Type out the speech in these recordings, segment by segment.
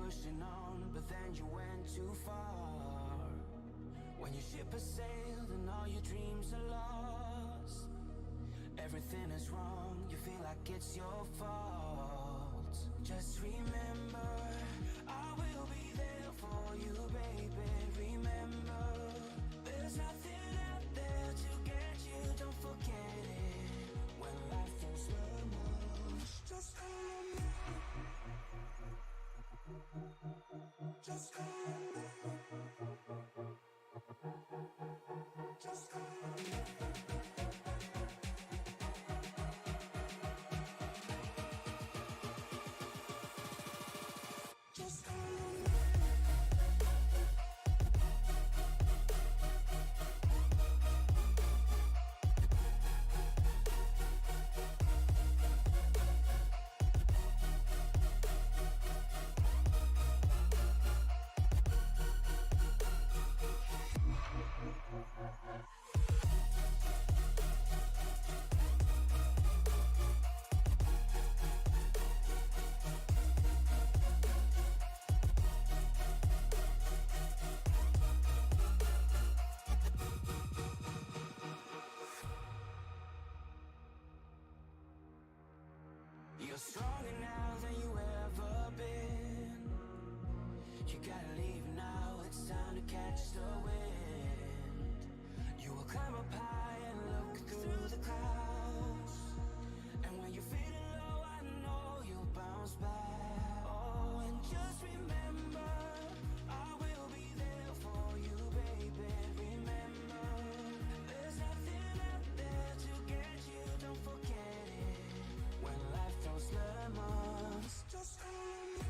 pushing on, but then you went too far. When your ship has sailed and all your dreams are lost, everything is wrong, you feel like it's your fault. Just remember, I will be there for you, baby. Remember, there's nothing out there to get you, don't forget it. When life throws lemons, just call me. Just call me. Just call me. Just call me. You're stronger now than you ever been. You gotta leave now, it's time to catch the wind. You will climb up high and look through the clouds, and when you're feeling low, I know you'll bounce back. Oh, and just remember, I will be there for you, baby. Remember, there's nothing out there to get you, don't forget it. When life throws lemons, just call me.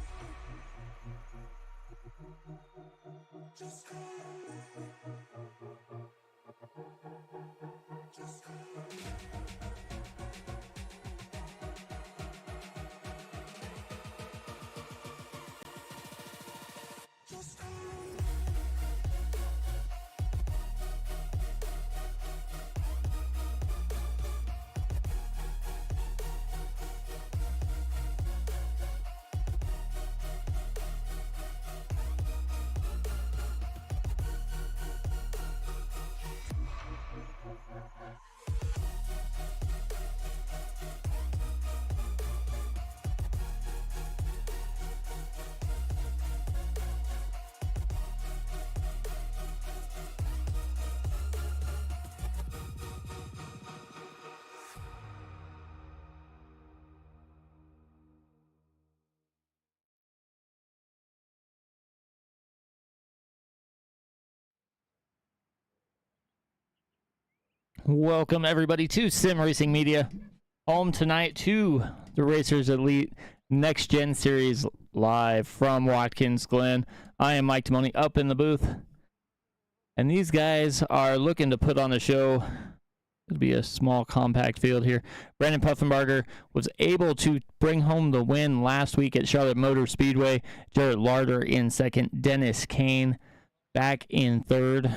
Just call me. Just call me. Just call me. Welcome everybody to Sim Racing Media, home tonight to the Racers Elite Next Gen Series live from Watkins, Glen. I am Mike Timoni up in the booth, and these guys are looking to put on a show. It'll be a small compact field here. Brandon Puffenbarger was able to bring home the win last week at Charlotte Motor Speedway. Jarrett Larder in second, Dennis Kane back in third.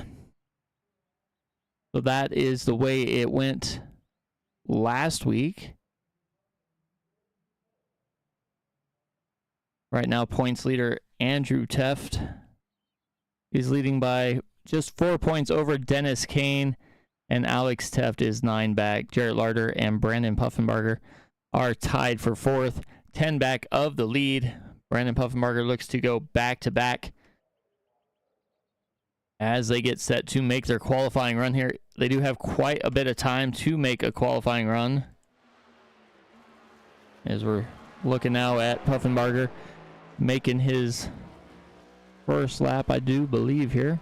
So that is the way it went last week. Right now, points leader Andrew Teft is leading by just 4 points over Dennis Kane, and Alex Teft is 9 back. Jarrett Larder and Brandon Puffenbarger are tied for fourth, 10 back of the lead. Brandon Puffenbarger looks to go back-to-back as they get set to make their qualifying run here. They do have quite a bit of time to make a qualifying run, as we're looking now at Puffenbarger making his first lap, I do believe, here.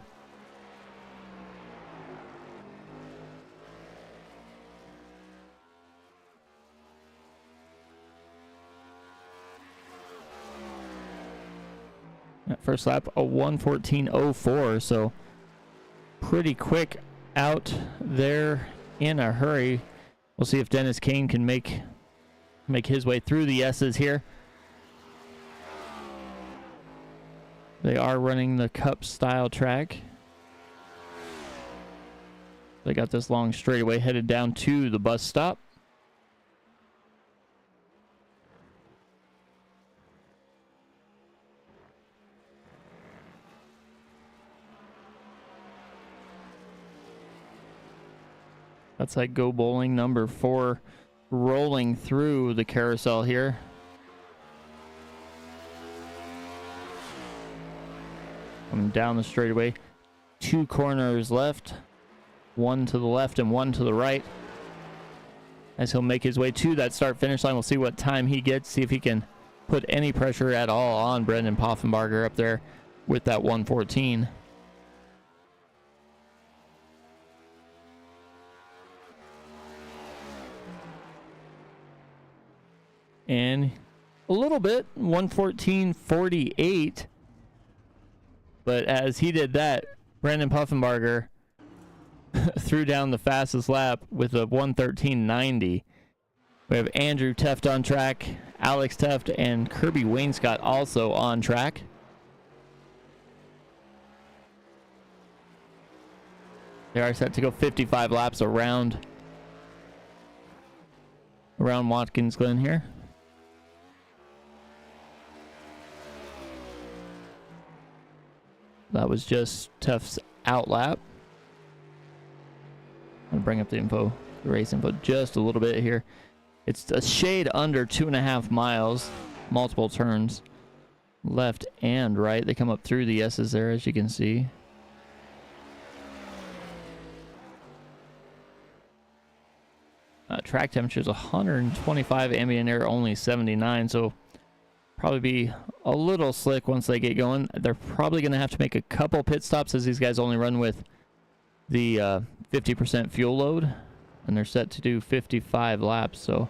That first lap, a 1:14.04, so pretty quick out there in a hurry. We'll see if Dennis Kane can make his way through the S's here. They are running the Cup style track. They got this long straightaway headed down to the bus stop. That's like Go Bowling number 4 rolling through the carousel here. Coming down the straightaway. 2 corners left. 1 to the left and 1 to the right. As he'll make his way to that start-finish line, we'll see what time he gets. See if he can put any pressure at all on Brendan Poffenbarger up there with that 114. And a little bit, 114.48. But as he did that, Brendan Poffenbarger threw down the fastest lap with a 113.90. We have Andrew Teft on track, Alex Teft, and Kirby Wainscott also on track. They are set to go 55 laps around Watkins Glen here. That was just Teft's out lap. I'm gonna bring up the info, the race info just a little bit here. It's a shade under 2.5 miles, multiple turns, left and right. They come up through the S's there, as you can see. Track temperature is 125, ambient air only 79, so probably be a little slick once they get going. They're probably going to have to make a couple pit stops as these guys only run with the 50% fuel load, and they're set to do 55 laps, so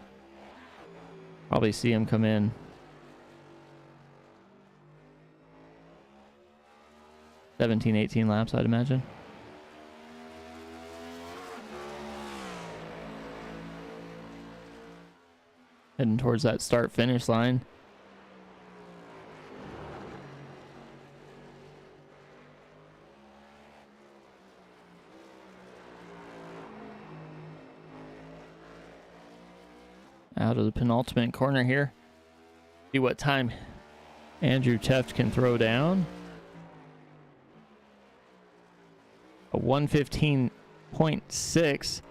probably see them come in 17, 18 laps, I'd imagine. Heading towards that start-finish line. Out of the penultimate corner here. See what time Andrew Teft can throw down. A 115.6.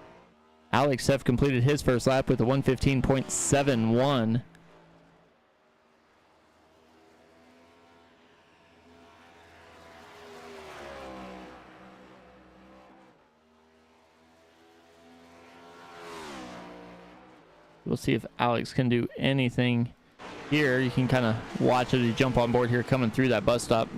Alex Teft completed his first lap with a 115.71. We'll see if Alex can do anything here. You can kind of watch as he jump on board here coming through that bus stop.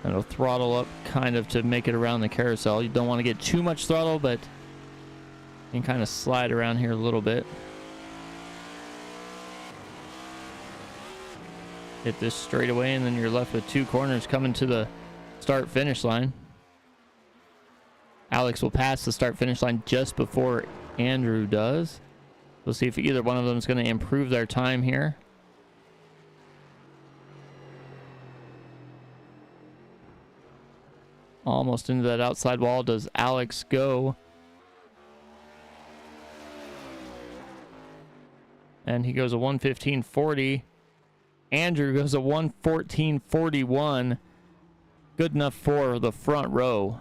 And it'll throttle up kind of to make it around the carousel. You don't want to get too much throttle, but you can kind of slide around here a little bit. Hit this straight away, and then you're left with 2 corners coming to the start-finish line. Alex will pass the start-finish line just before Andrew does. We'll see if either one of them is going to improve their time here. Almost into that outside wall. Does Alex go? And he goes a 115.40. Andrew goes a 114.41. Good enough for the front row.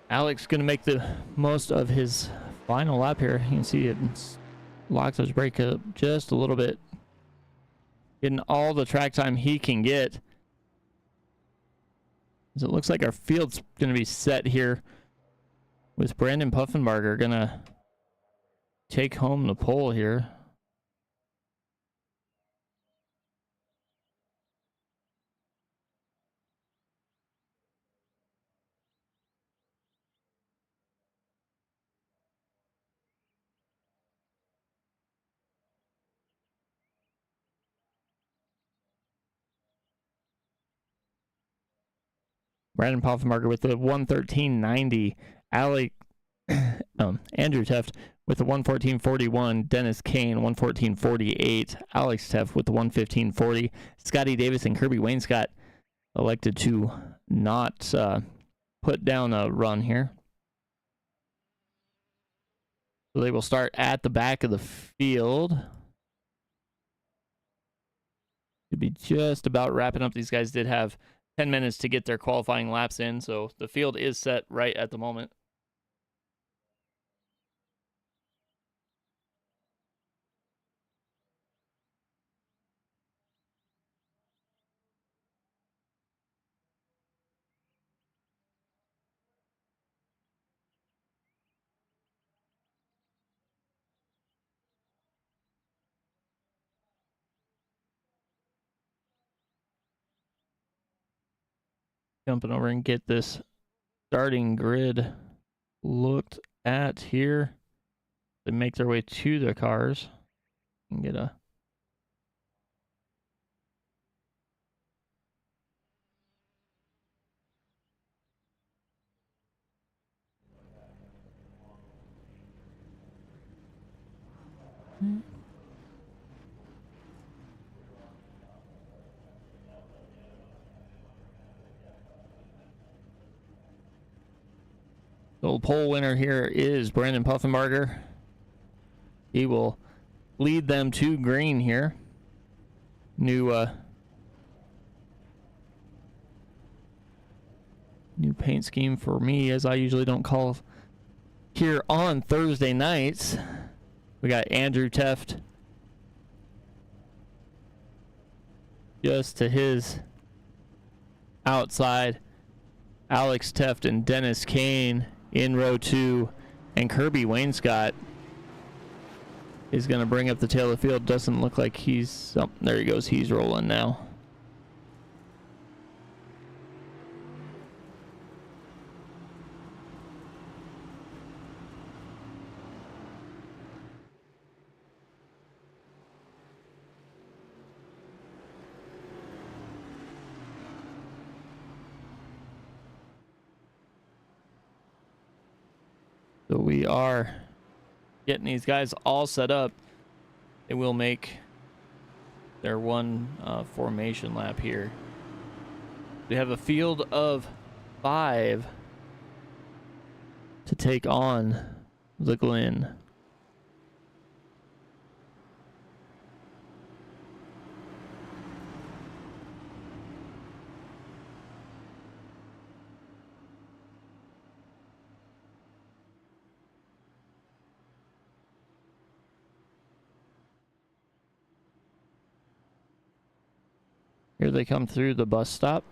Alex going to make the most of his final lap here. You can see it locks his brake up just a little bit. Getting all the track time he can get. As it looks like our field's going to be set here with Brandon Poffenbarger going to take home the pole here. Brandon Poffenbarger with the 113.90. Andrew Teft with the 114.41. Dennis Kane 114.48. Alex Teft with the 115.40. Scotty Davis and Kirby Wainscott elected to not put down a run here. So they will start at the back of the field. Should be just about wrapping up. These guys did have 10 minutes to get their qualifying laps in, so the field is set right at the moment. Jumping over and get this starting grid looked at here. They make their way to the cars and get a the pole winner here is Brandon Poffenbarger. He will lead them to green here. New paint scheme for me, as I usually don't call here on Thursday nights. We got Andrew Teft just to his outside. Alex Teft and Dennis Kane in row 2, and Kirby Wainscott is going to bring up the tail of the field. Doesn't look like he's... Oh, there he goes. He's rolling now. So we are getting these guys all set up. They will make their one formation lap here. We have a field of 5 to take on the Glen. Here they come through the bus stop.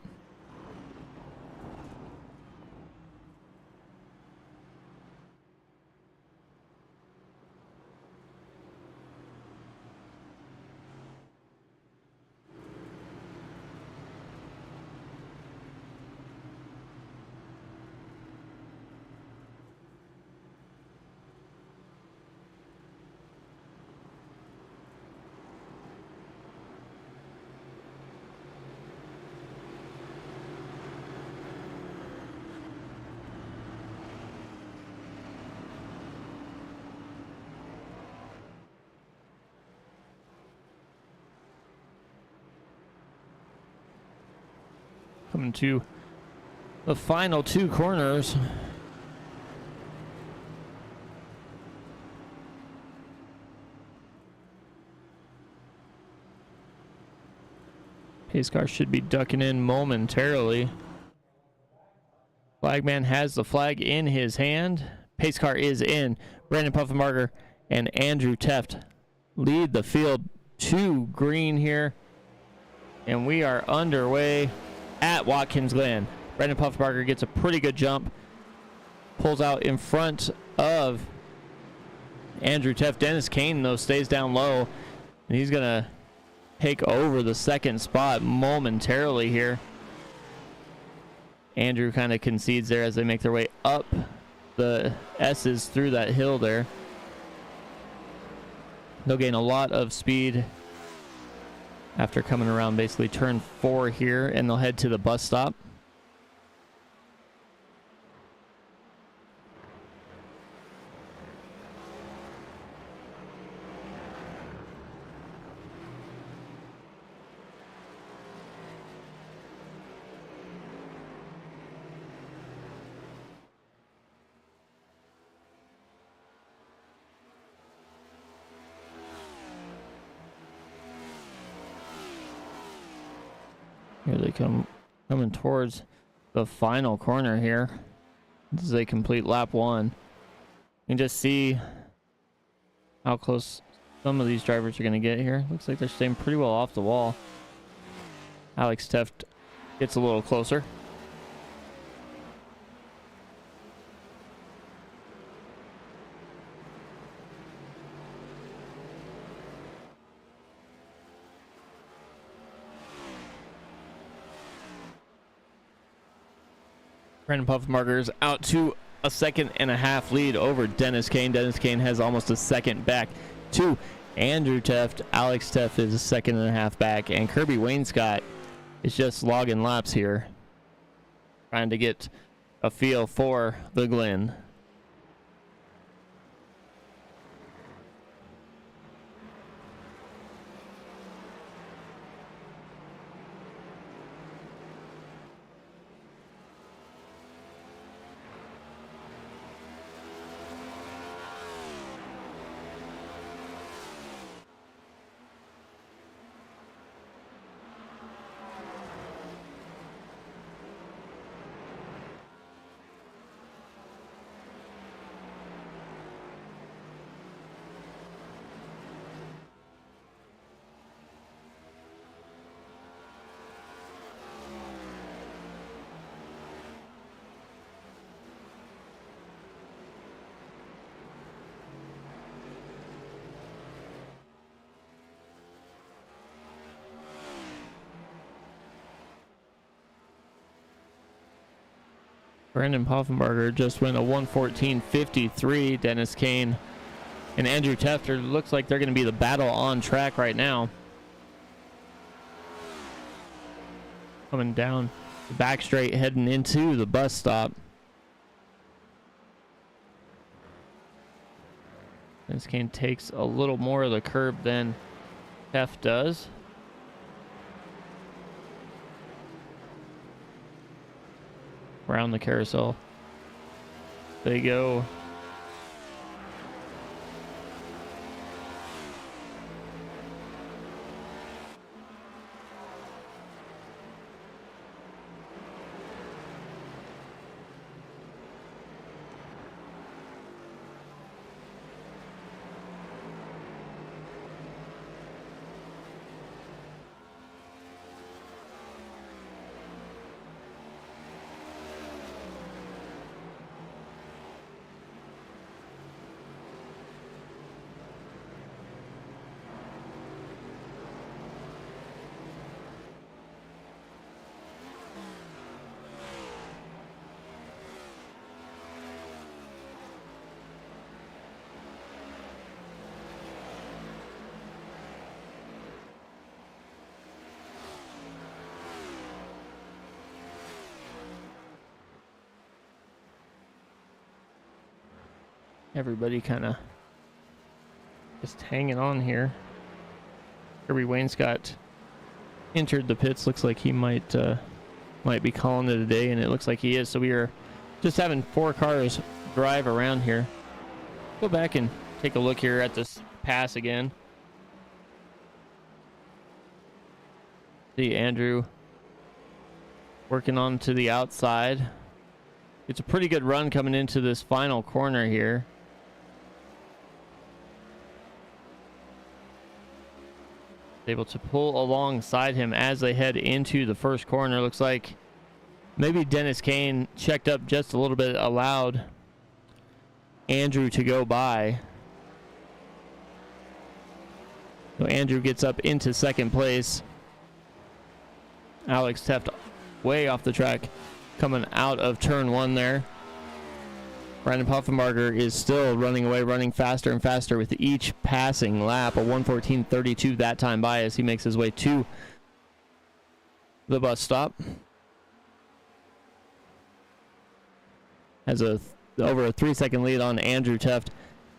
Coming to the final 2 corners. Pace car should be ducking in momentarily. Flagman has the flag in his hand. Pace car is in. Brandon Poffenbarger and Andrew Teft lead the field to green here. And we are underway at Watkins Glen. Brandon Poffenbarger gets a pretty good jump. Pulls out in front of Andrew Teft. Dennis Kane, though, stays down low. And he's going to take over the second spot momentarily here. Andrew kind of concedes there as they make their way up the S's through that hill there. They'll gain a lot of speed after coming around basically turn 4 here, and they'll head to the bus stop. Here they come, coming towards the final corner here. This is a complete lap 1. You can just see how close some of these drivers are going to get here. Looks like they're staying pretty well off the wall. Alex Teft gets a little closer. Brandon Puffmarker's out to a 1.5-second lead over Dennis Kane. Dennis Kane has almost a second back to Andrew Teft. Alex Teft is a 1.5 back, and Kirby Wainscott is just logging laps here, trying to get a feel for the Glen. Brandon Poffenbarger just went a 1:14.53. Dennis Kane and Andrew Tefter looks like they're going to be the battle on track right now. Coming down the back straight, heading into the bus stop. Dennis Kane takes a little more of the curb than Teft does. Around the carousel they go. Everybody kind of just hanging on here. Kirby Wainscott entered the pits. Looks like he might be calling it a day, and it looks like he is. So we are just having 4 cars drive around here. Go back and take a look here at this pass again. See Andrew working on to the outside. It's a pretty good run coming into this final corner here. Able to pull alongside him as they head into the first corner. Looks like maybe Dennis Kane checked up just a little bit, allowed Andrew to go by. So Andrew gets up into second place. Alex Teft way off the track coming out of turn 1 there. Brandon Poffenbarger is still running away, running faster and faster with each passing lap. A 1:14.32 that time by as he makes his way to the bus stop. Has over a 3-second lead on Andrew Teft.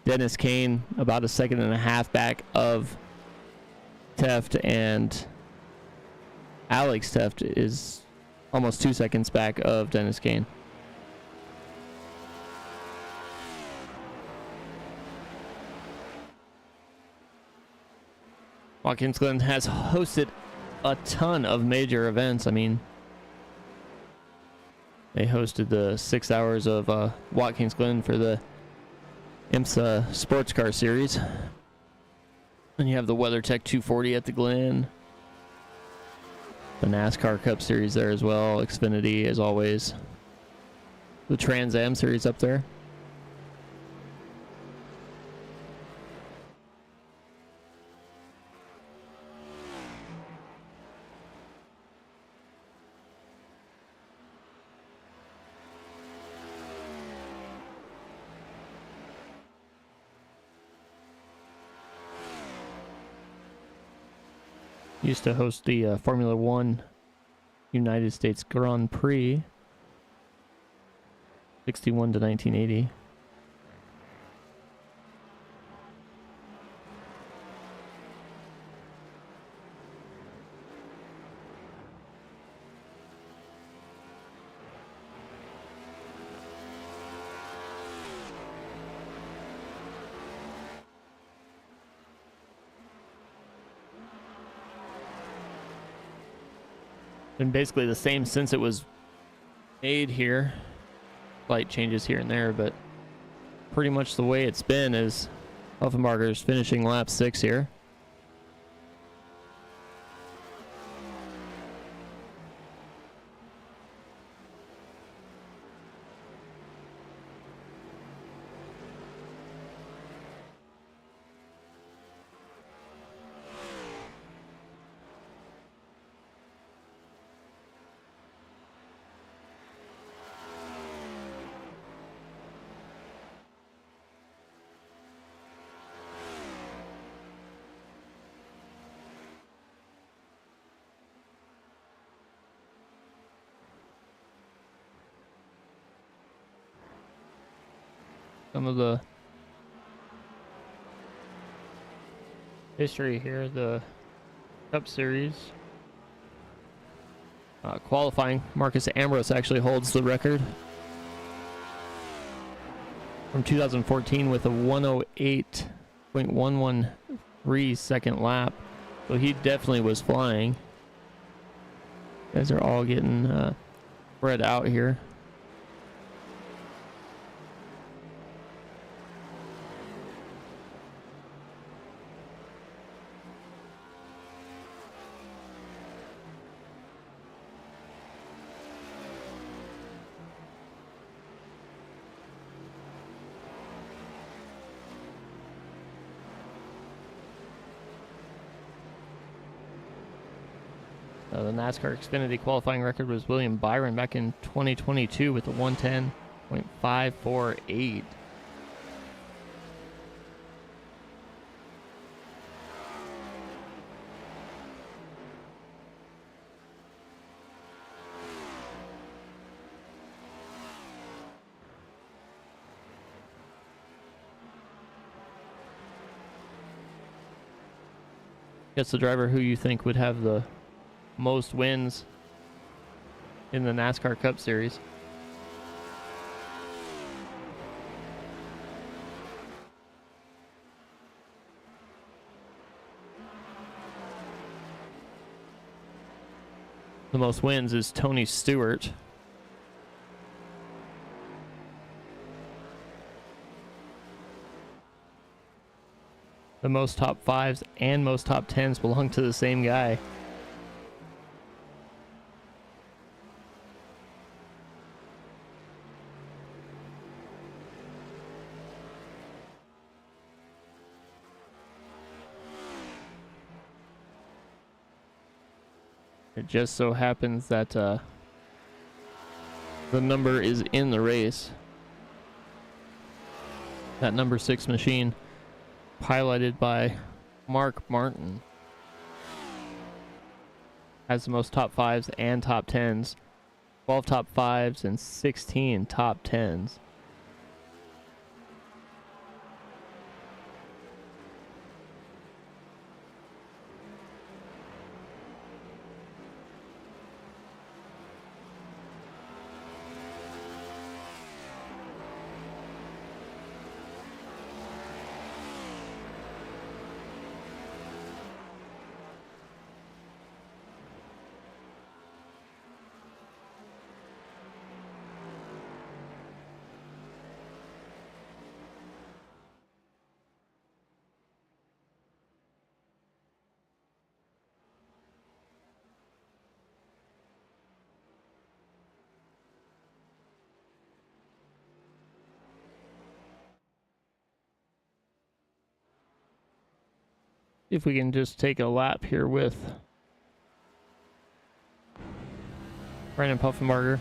Dennis Kane about a 1.5 back of Teft, and Alex Teft is almost 2 seconds back of Dennis Kane. Watkins Glen has hosted a ton of major events. I mean, they hosted the 6 hours of Watkins Glen for the IMSA Sports Car Series. And you have the WeatherTech 240 at the Glen. The NASCAR Cup Series there as well. Xfinity, as always. The Trans Am Series up there. Used to host the Formula One United States Grand Prix, 61 to 1980. Been basically the same since it was made here. Slight changes here and there, but pretty much the way it's been is Huffenbarger's finishing lap 6 here. Some of the history here, the Cup Series. Qualifying, Marcus Ambrose actually holds the record from 2014 with a 108.113 second lap. So he definitely was flying. You guys are all getting spread out here. The NASCAR Xfinity qualifying record was William Byron back in 2022 with a 110.548. Guess the driver who you think would have the most wins in the NASCAR Cup Series. The most wins is Tony Stewart. The most top 5s and most top 10s belong to the same guy. It just so happens that the number is in the race. That number 6 machine, piloted by Mark Martin, has the most top 5s and top 10s. 12 top 5s and 16 top 10s. if we can just take a lap here with Brandon Puffenbarger.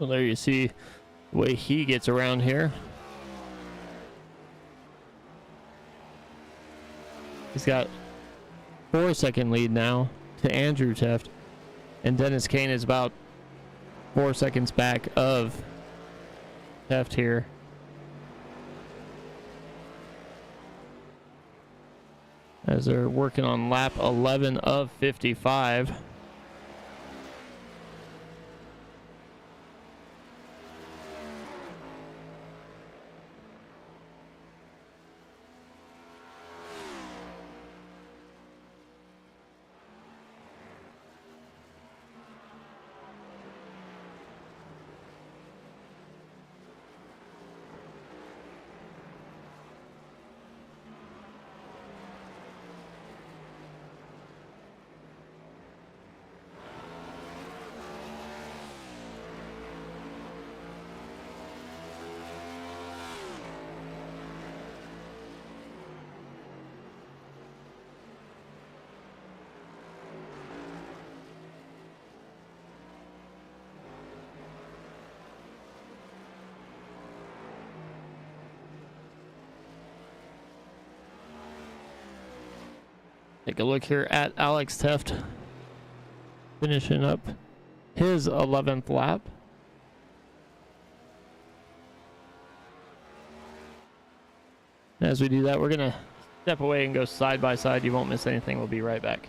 Well, there you see the way he gets around here. He's got 4-second lead now to Andrew Teft, and Dennis Kane is about 4 seconds back of Teft here. As they're working on lap 11 of 55. Take a look here at Alex Teft finishing up his 11th lap. As we do that, we're going to step away and go side by side. You won't miss anything. We'll be right back.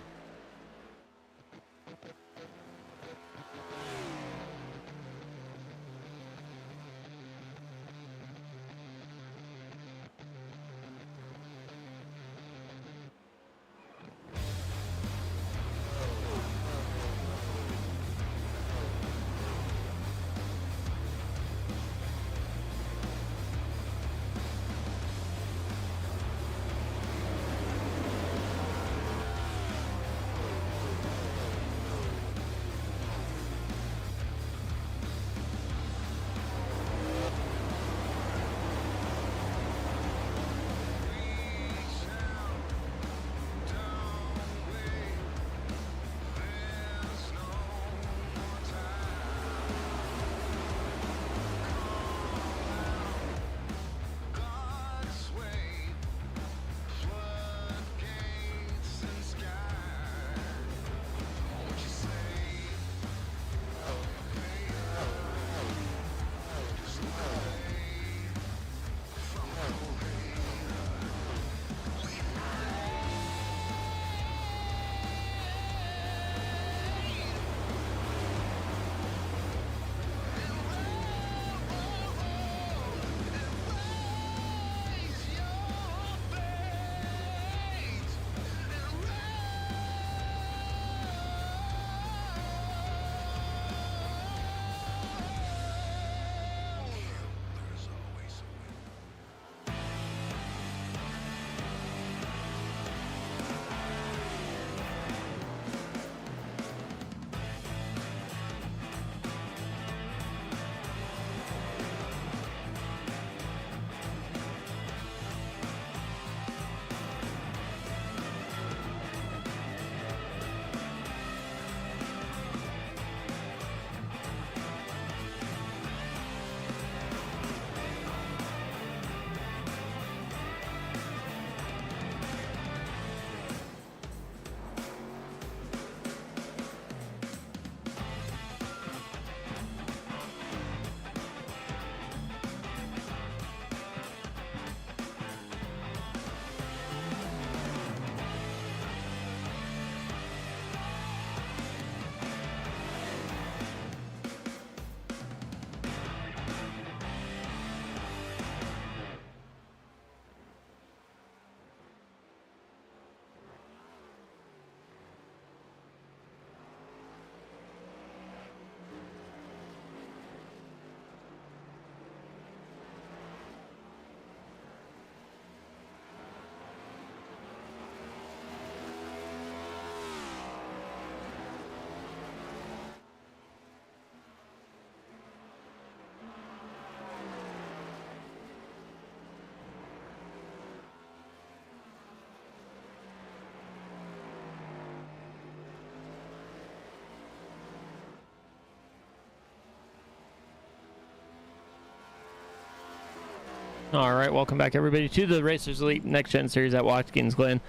All right, welcome back everybody to the Racers Elite Next Gen series at Watkins Glen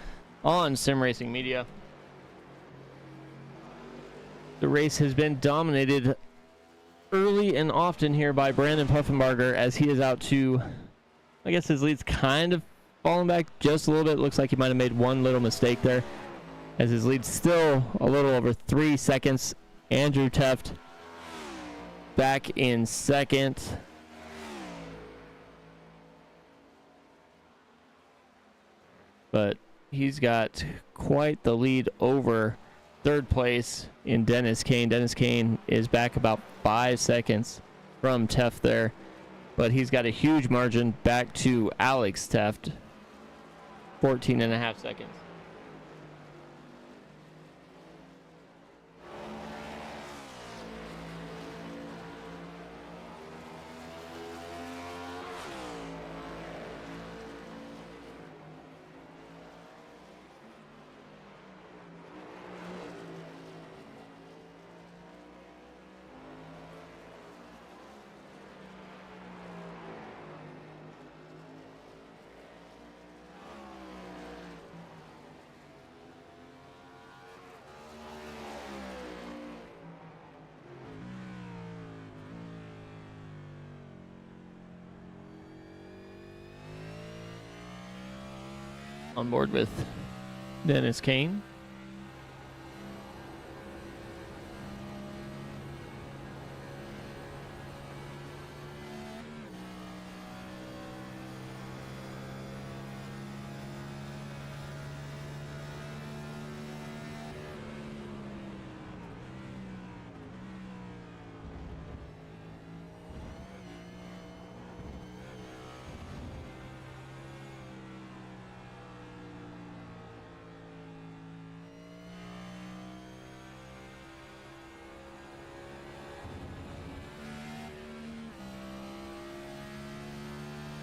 on Sim Racing Media. The race has been dominated early and often here by Brandon Puffenbarger as he is out to, I guess his lead's kind of falling back just a little bit. Looks like he might have made one little mistake there as his lead's still a little over 3 seconds. Andrew Teft back in second. But he's got quite the lead over third place in Dennis Kane. Dennis Kane is back about 5 seconds from Teft there, but he's got a huge margin back to Alex Teft, 14.5 seconds. On board with Dennis Kane.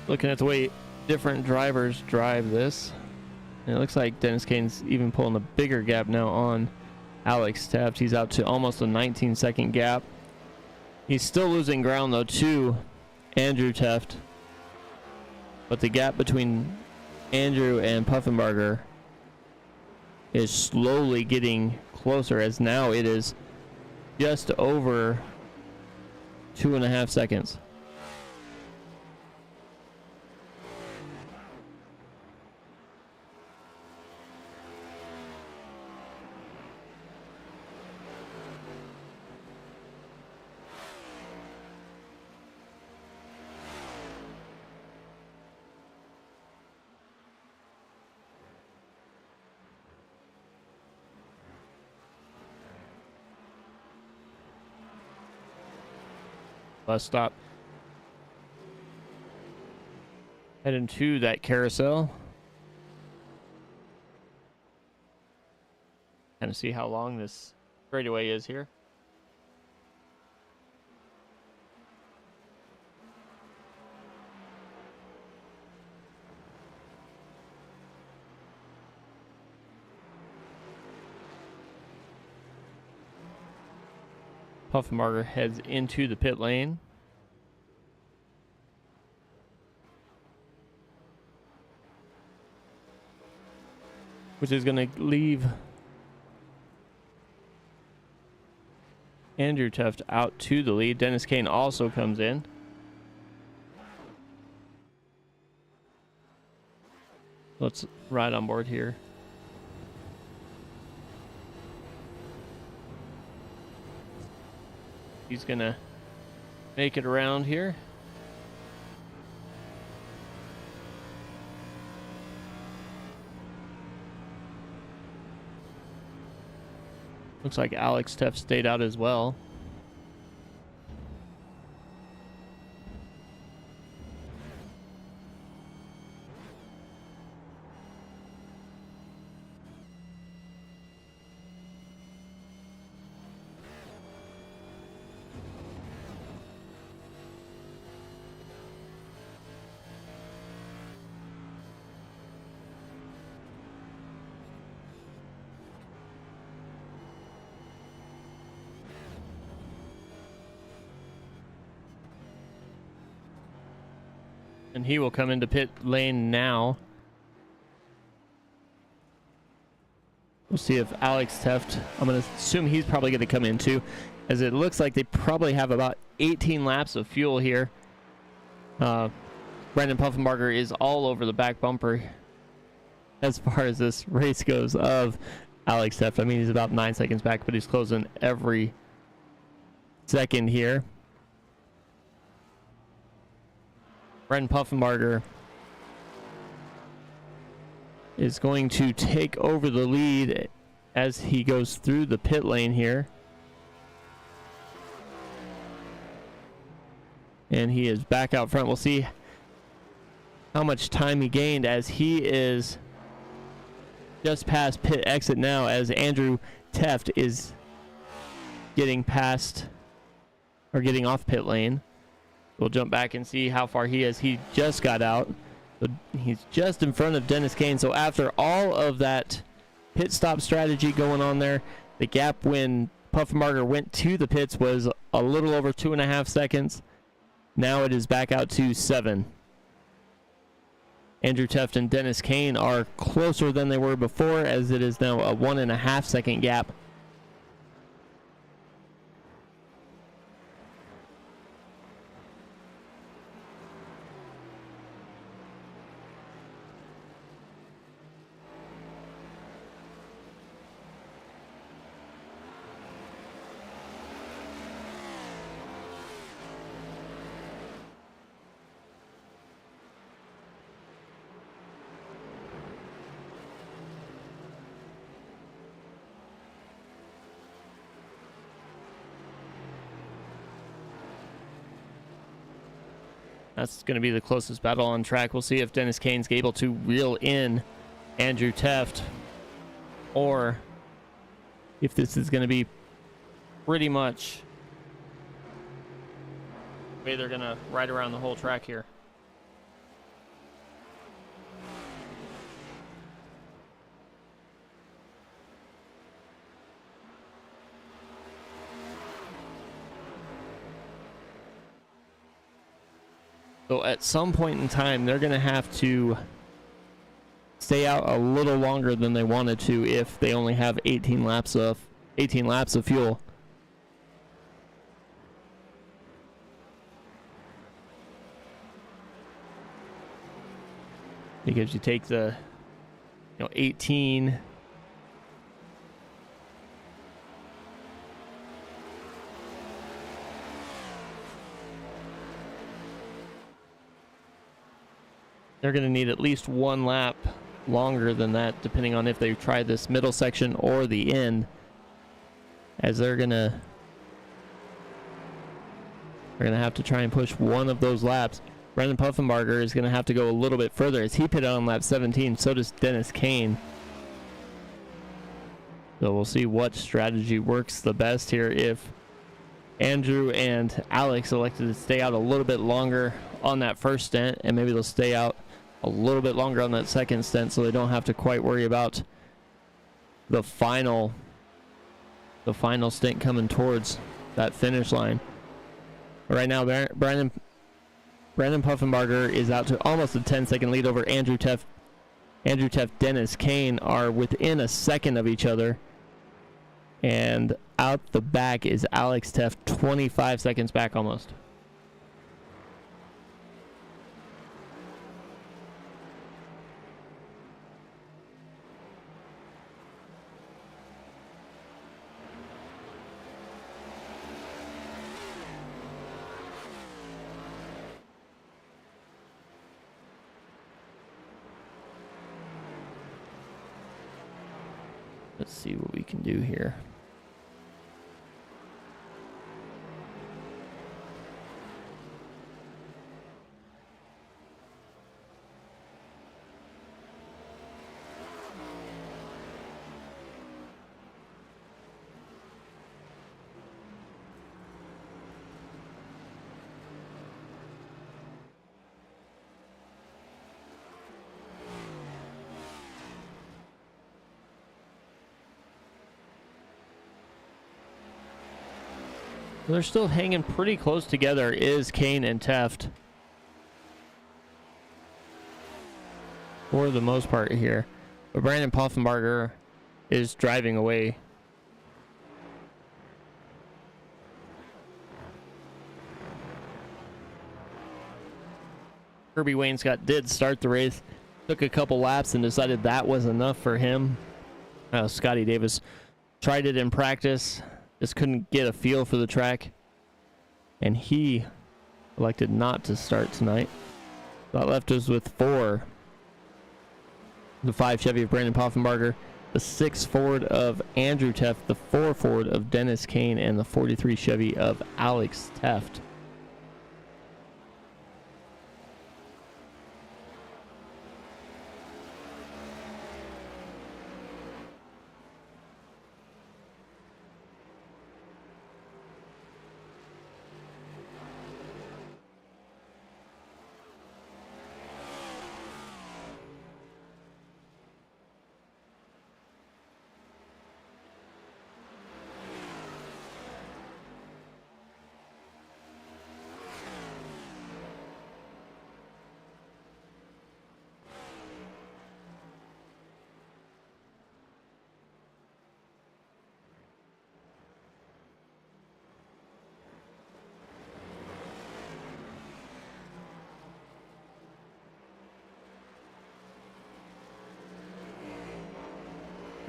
Looking at the way different drivers drive this, and it looks like Dennis Kane's even pulling a bigger gap now on Alex Teft. He's out to almost a 19-second gap. He's still losing ground though to Andrew Teft, but the gap between Andrew and Puffenbarger is slowly getting closer, as now it is just over 2.5 seconds. Bus stop. Heading to that carousel. Kind of see how long this straightaway is here. Puffenbarger heads into the pit lane. Which is going to leave Andrew Teft out to the lead. Dennis Kane also comes in. Let's ride on board here. He's gonna make it around here. Looks like Alex Teft stayed out as well. And he will come into pit lane now. We'll see if Alex Teft, I'm going to assume he's probably going to come in too, as it looks like they probably have about 18 laps of fuel here. Brandon Puffenbarger is all over the back bumper as far as this race goes of Alex Teft. I mean, he's about 9 seconds back, but he's closing every second here. Brandon Puffenbarger is going to take over the lead as he goes through the pit lane here. And he is back out front. We'll see how much time he gained as he is just past pit exit now, as Andrew Teft is getting past or getting off pit lane. We'll jump back and see how far he is. He just got out. So he's just in front of Dennis Kane. So after all of that pit stop strategy going on there, the gap when Puffenbarger went to the pits was a little over 2.5 seconds. Now it is back out to 7. Andrew Teft and Dennis Kane are closer than they were before, as it is now a 1.5 second gap. That's going to be the closest battle on track. We'll see if Dennis Kane's able to reel in Andrew Teft, or if this is going to be pretty much the way they're going to ride around the whole track here. So at some point in time, they're going to have to stay out a little longer than they wanted to if they only have 18 laps of fuel. Because you take the 18 they're going to need at least one lap longer than that, depending on if they try this middle section or the end, as they're going to have to try and push one of those laps. Brandon Puffenbarger is going to have to go a little bit further, as he pitted on lap 17. So does Dennis Kane. So we'll see what strategy works the best here. If Andrew and Alex elected to stay out a little bit longer on that first stint, and maybe they'll stay out a little bit longer on that second stint, so they don't have to quite worry about the final stint coming towards that finish line. But right now, Brandon Puffenbarger is out to almost a 10-second lead over Andrew Teft. Andrew Teft, Dennis Kane are within a second of each other. And out the back is Alex Teft, 25 seconds back almost. Let's see what we can do here. They're still hanging pretty close together, is Kane and Teft. for the most part here. But Brandon Poffenbarger is driving away. Kirby Wainscott did start the race, took a couple laps and decided that was enough for him. Scotty Davis tried it in practice, just couldn't get a feel for the track, and he elected not to start tonight. That left us with 4. The 5 Chevy of Brandon Poffenbarger, the 6 Ford of Andrew Teft, the 4 Ford of Dennis Kane, and the 43 Chevy of Alex Teft.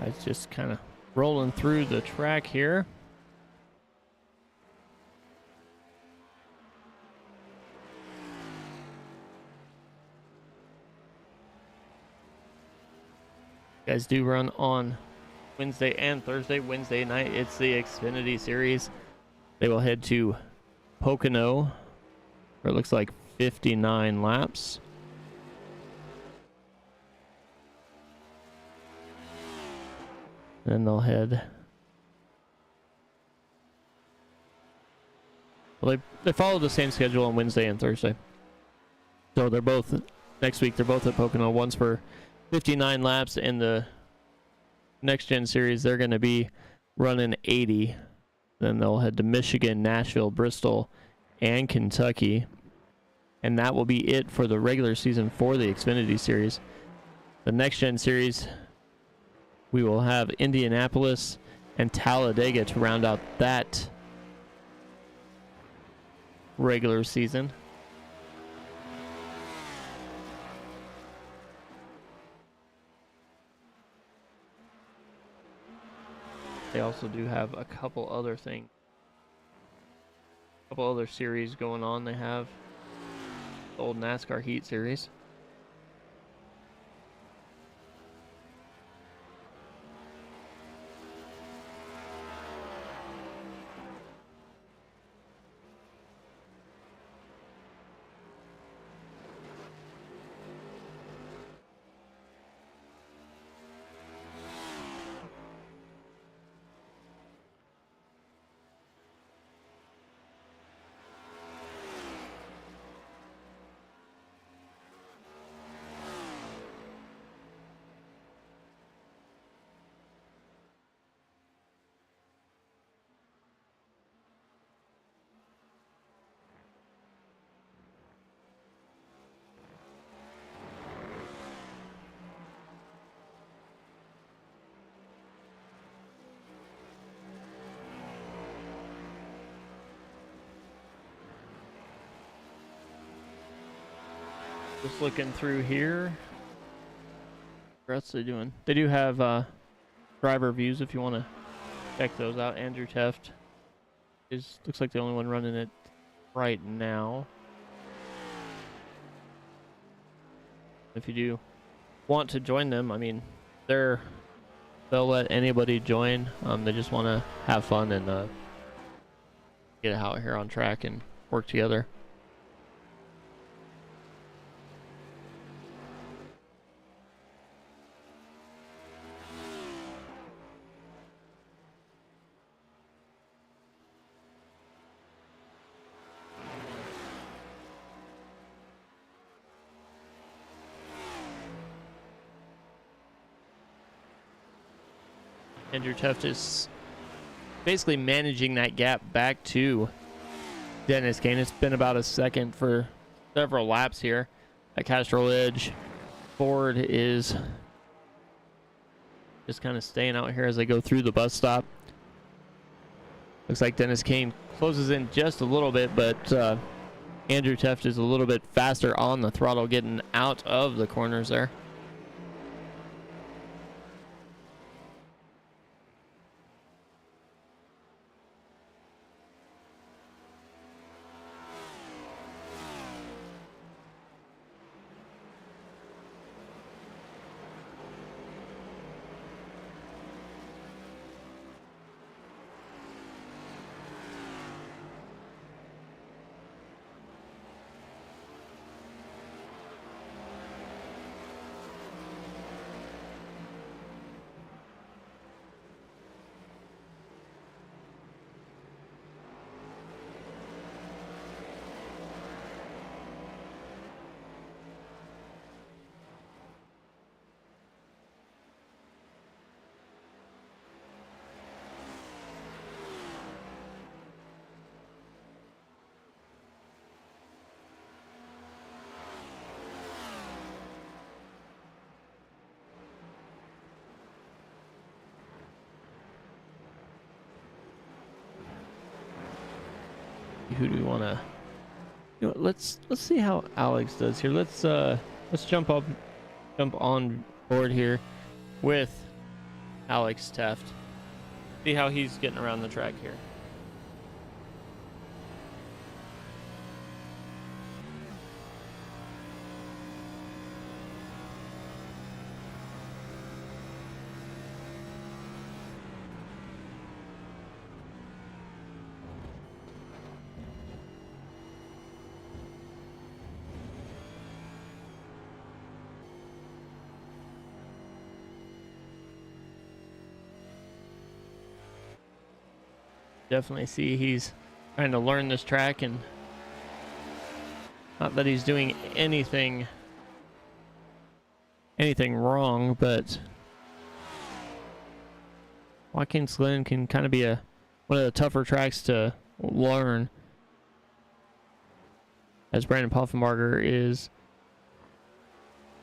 It's just kind of rolling through the track here. You guys do run on Wednesday and Thursday. Wednesday night, it's the Xfinity Series. They will head to Pocono, where it looks like 59 laps. Then they'll head. Well, they follow the same schedule on Wednesday and Thursday. So they're both next week. They're both at Pocono. One's for 59 laps, and the Next Gen Series they're going to be running 80. Then they'll head to Michigan, Nashville, Bristol, and Kentucky, and that will be it for the regular season for the Xfinity Series. The Next Gen Series, we will have Indianapolis and Talladega to round out that regular season. They also do have a couple other things, a couple other series going on. They have the old NASCAR Heat Series. Just looking through here. What else are they doing? They do have driver views if you want to check those out. Andrew Teft looks like the only one running it right now. If you do want to join them, I mean, they'll let anybody join. They just want to have fun and get out here on track and work together. Andrew Teft is basically managing that gap back to Dennis Kane. It's been about a second for several laps here at Castrol Edge. Ford is just kind of staying out here as they go through the bus stop. Looks like Dennis Kane closes in just a little bit, but Andrew Teft is a little bit faster on the throttle, getting out of the corners there. Who do we want to? You know, let's see how Alex does here. Let's jump on board here with Alex Teft. See how he's getting around the track here. Definitely see he's trying to learn this track, and not that he's doing anything wrong, but Watkins Glen can kind of be one of the tougher tracks to learn, as Brandon Poffenbarger is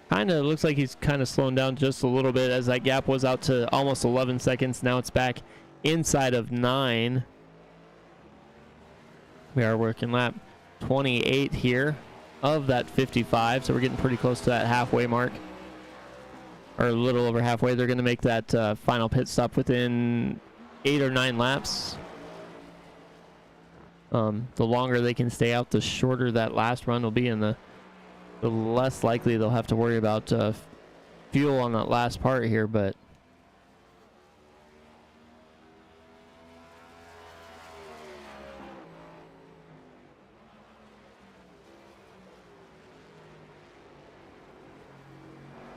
kind of, looks like he's kind of slowing down just a little bit, as that gap was out to almost 11 seconds. Now it's back inside of 9. We are working lap 28 here of that 55, so we're getting pretty close to that halfway mark, or a little over halfway. They're going to make that final pit stop within 8 or 9 laps. The longer they can stay out, the shorter that last run will be, and the less likely they'll have to worry about fuel on that last part here. But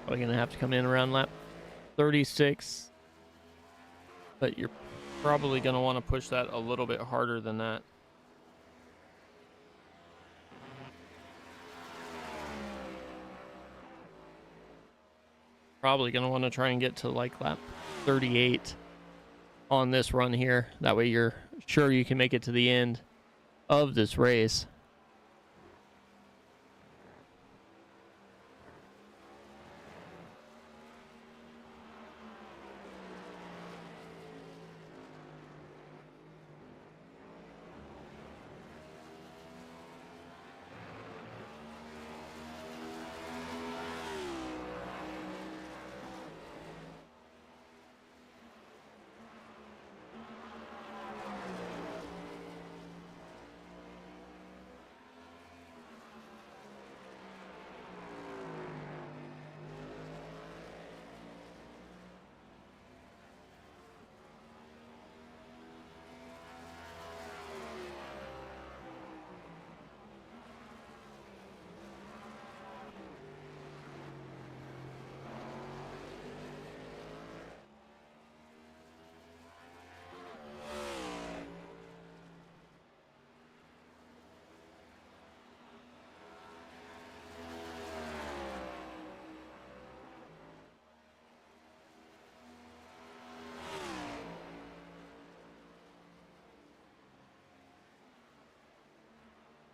probably gonna have to come in around lap 36, but you're probably gonna want to push that a little bit harder than that. Probably gonna want to try and get to like lap 38 on this run here. That way you're sure you can make it to the end of this race.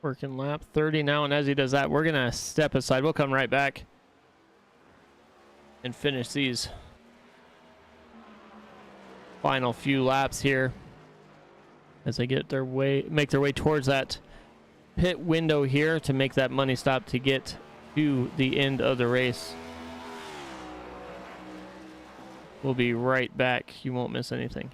Working lap 30 now, and as he does that, we're gonna step aside. We'll come right back. and finish these final few laps here as they make their way towards that pit window here to make that money stop to get to the end of the race. We'll be right back. You won't miss anything.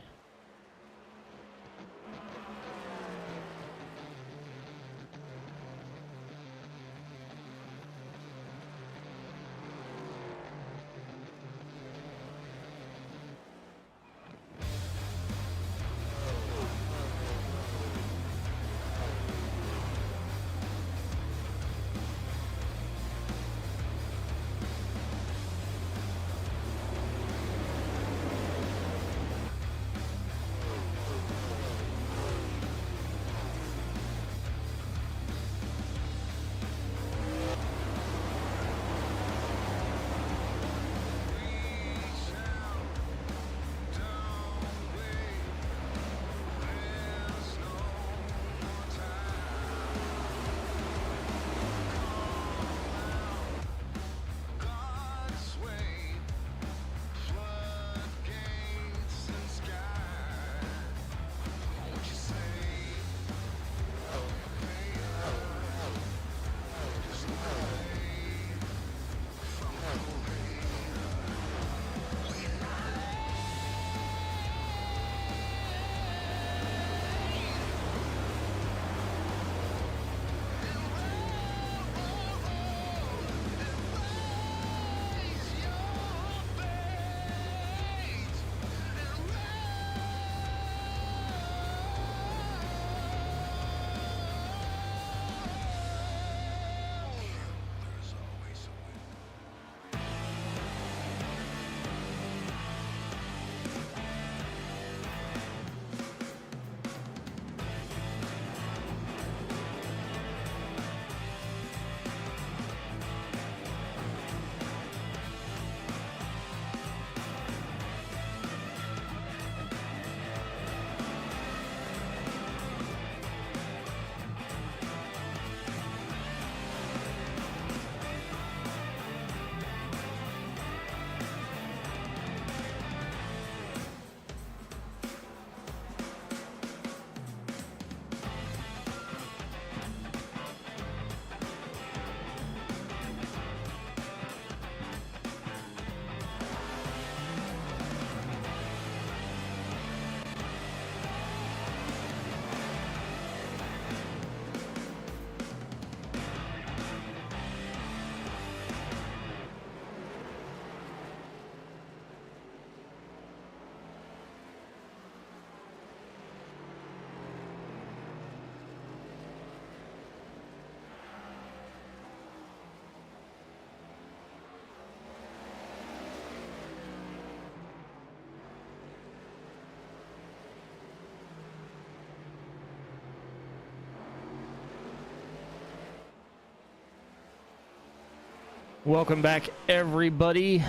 Welcome back, everybody,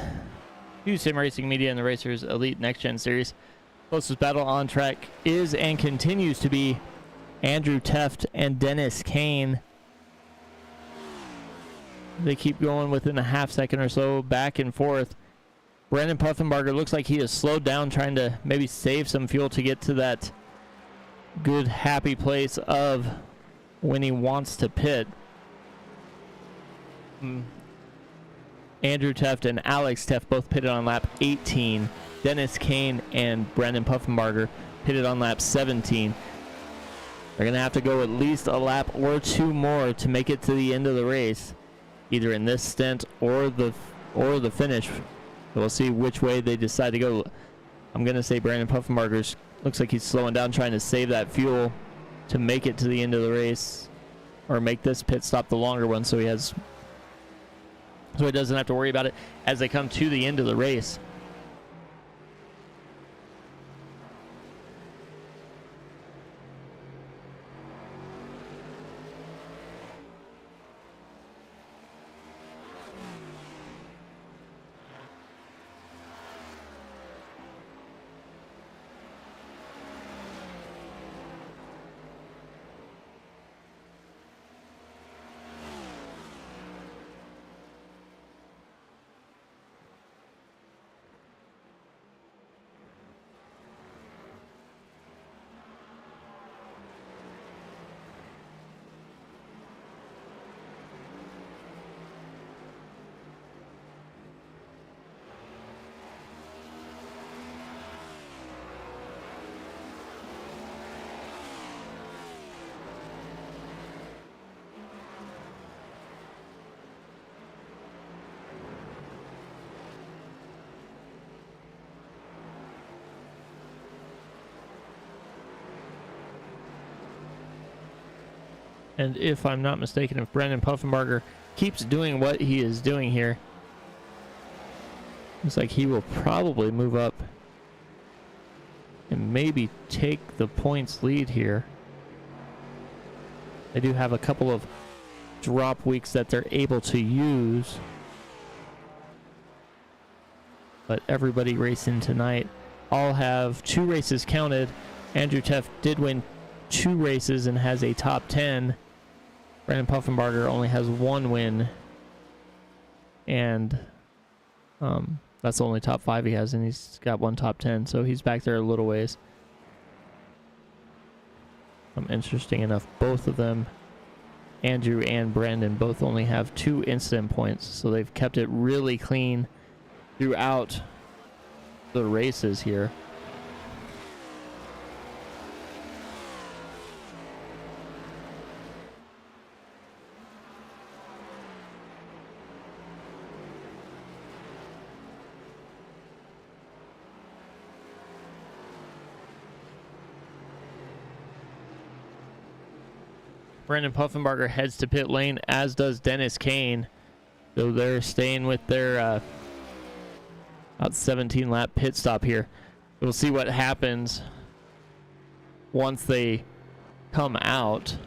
to Sim Racing Media and the Racers Elite Next Gen Series. Closest battle on track is and continues to be Andrew Teft and Dennis Kane. They keep going within a half second or so, back and forth. Brandon Puffenbarger looks like he has slowed down, trying to maybe save some fuel to get to that good, happy place of when he wants to pit. Andrew Teft and Alex Teft both pitted on lap 18. Dennis Kane and Brandon Puffenbarger pitted on lap 17. They're going to have to go at least a lap or two more to make it to the end of the race, either in this stint or the finish. We'll see which way they decide to go. I'm going to say Brandon Puffenbarger looks like he's slowing down, trying to save that fuel to make it to the end of the race, or make this pit stop the longer one, so he doesn't have to worry about it as they come to the end of the race. And if I'm not mistaken, if Brandon Puffenbarger keeps doing what he is doing here, looks like he will probably move up and maybe take the points lead here. They do have a couple of drop weeks that they're able to use. But everybody racing tonight all have 2 races counted. Andrew Teff did win 2 races and has a top 10. Brandon Puffenbarger only has 1 win. And that's the only top 5 he has, and he's got 1 top 10, so he's back there a little ways. Interesting enough, both of them, Andrew and Brandon, both only have 2 incident points, so they've kept it really clean throughout the races here. Brandon Puffenbarger heads to pit lane, as does Dennis Kane. So they're staying with their about 17 lap pit stop here. We'll see what happens once they come out.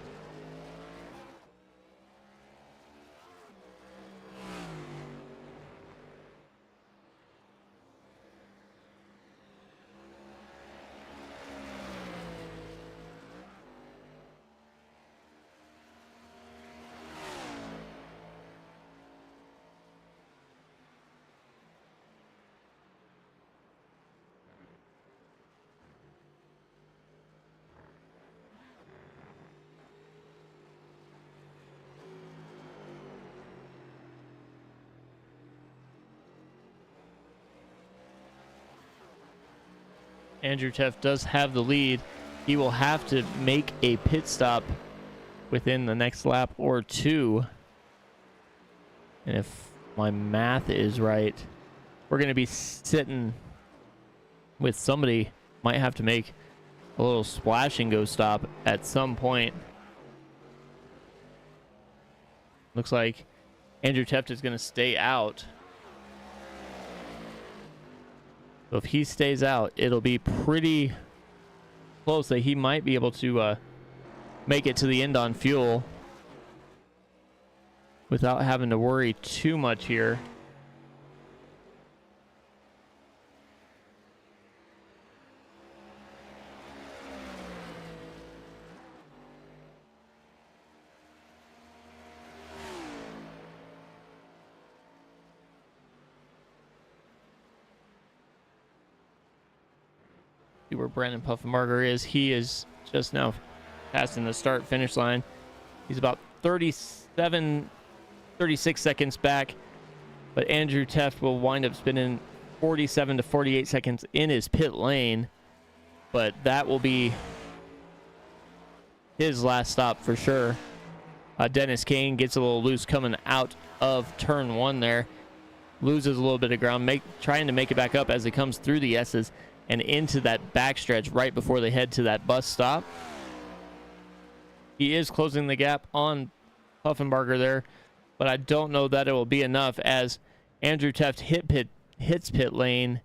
Andrew Teff does have the lead. He will have to make a pit stop within the next lap or 2. And if my math is right, we're going to be sitting with somebody might have to make a little splash and go stop at some point. Looks like Andrew Teff is going to stay out. So if he stays out, it'll be pretty close that he might be able to make it to the end on fuel without having to worry too much here. See where Brandon Puffenbarger is. He is just now passing the start finish line. He's about 36 seconds back, but Andrew Teff will wind up spending 47 to 48 seconds in his pit lane, but that will be his last stop for sure. Dennis Kane gets a little loose coming out of turn 1 there, loses a little bit of ground, trying to make it back up as it comes through the S's and into that backstretch right before they head to that bus stop. He is closing the gap on Puffenbarger there, but I don't know that it will be enough as Andrew Teff hits pit lane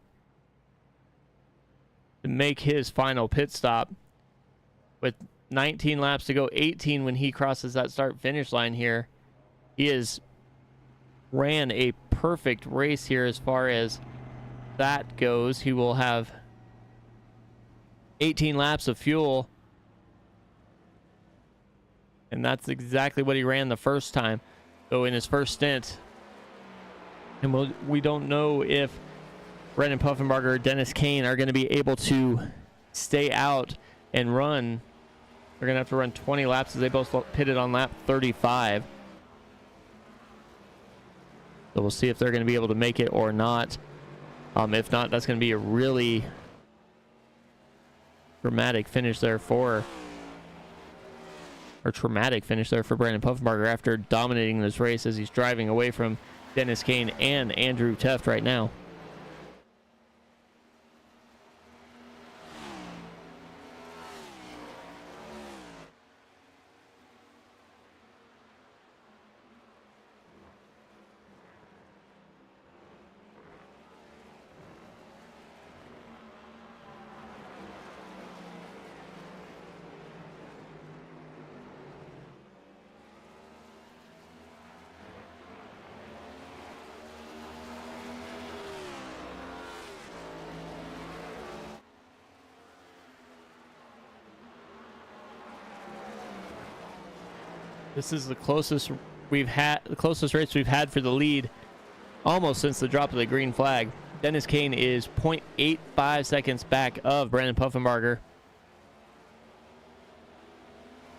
to make his final pit stop. With 19 laps to go, 18 when he crosses that start finish line here. He has ran a perfect race here as far as that goes. He will have 18 laps of fuel, and that's exactly what he ran the first time. So in his first stint, and we don't know if Brandon Puffenbarger or Dennis Kane are going to be able to stay out and run. They're going to have to run 20 laps as they both pitted on lap 35. So we'll see if they're going to be able to make it or not. If not, that's going to be a really traumatic finish there for Brandon Puffenbarger after dominating this race as he's driving away from Dennis Kane and Andrew Teff right now. This is the closest race we've had for the lead almost since the drop of the green flag. Dennis Kane is 0.85 seconds back of Brandon Puffenbarger.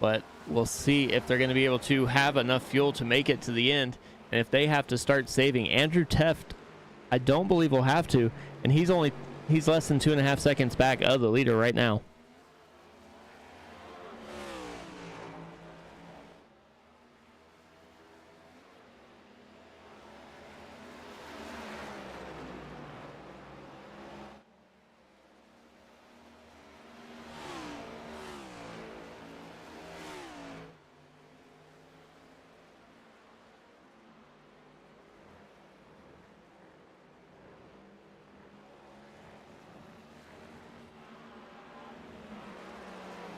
But we'll see if they're going to be able to have enough fuel to make it to the end. And if they have to start saving, Andrew Teft, I don't believe will have to. And he's less than 2.5 seconds back of the leader right now.